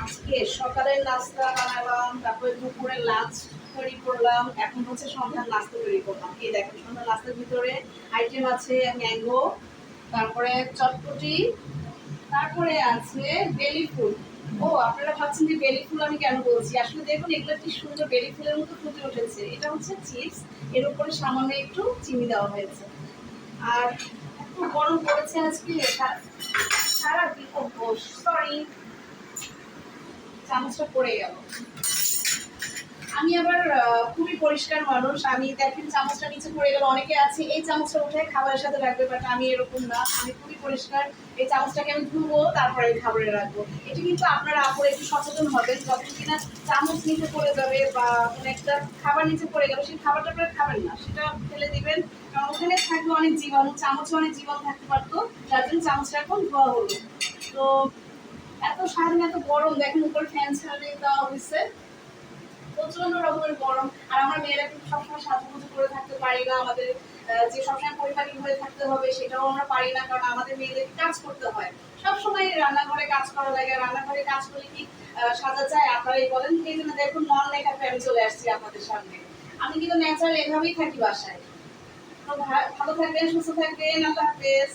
আজকে সকালের নাস্তা বানালাম, তারপরে দুপুরের লাঞ্চ তৈরি করলাম, এখন হচ্ছে সন্ধ্যার নাস্তা তৈরি করলাম। এই দেখেন সন্ধ্যার নাস্তার ভিতরে আইটেম আছে ম্যাঙ্গো, তারপরে চটপটি, তারপরে আছে বেলি ফুল। ও আপনারা ভাবছেন যে বেলি ফুল আমি কেন বলছি, আসলে দেখুন এগুলো কি সুন্দর বেলি ফুলের মতো ফুটে উঠেছে। এটা হচ্ছে চিপস, এর উপরে সামান্য একটু চিনি দেওয়া হয়েছে। আর এত গরম পড়েছে আজকে, সারা বিপদ, সরি চামচটা পড়ে গেল। আমি আবার খুবই পরিষ্কার মানুষ, আমি দেখেন চামচটা নিচে পড়ে গেল, অনেকে আছে এই চামচটা উঠে খাবারের সাথে রাখবে, বাট আমি এরকম না, আমি খুবই পরিষ্কার। এই চামচটাকে আমি ধুবো, তারপরে খাবারে রাখবো। এটা কিন্তু আপনারা আপুরা একটু সচেতন হবেন, যখন কিনা চামচ নিচে পড়ে যাবে বা কোনো একটা খাবার নিচে পড়ে গেল, সেই খাবারটা আপনারা খাবেন না, সেটা ফেলে দিবেন। কারণ ওখানে থাকবে অনেক জীবাণু, চামচে অনেক জীবাণু থাকতে পারতো, যার জন্য চামচটা এখন ধোয়া হলো। তো এত সারাদিন এত গরম, দেখেন উপরে ফ্যান ছাড়িয়ে দেওয়া হয়েছে, প্রচন্ড রকমের গরম। আর আমরা মেয়েরা কিন্তু সবসময় সাজুগুজু করে থাকতে পারি না, আমাদের যে সবসময় পরিপাটি হয়ে থাকতে হবে সেটাও আমরা পারি না, কারণ আমাদের মেয়েদেরকে কাজ করতে হয়, সবসময় রান্নাঘরে কাজ করা লাগে। রান্নাঘরে কাজ করলে কি সাজা যায় আপনারাই বলেন? এই জন্য দেখুন নন মেকআপ আমি চলে আসছি আপনাদের সামনে। আমি কিন্তু ন্যাচারাল এভাবেই থাকি বাসায়। তো ভালো থাকবেন, সুস্থ থাকবেন, আল্লাহ হাফেজ।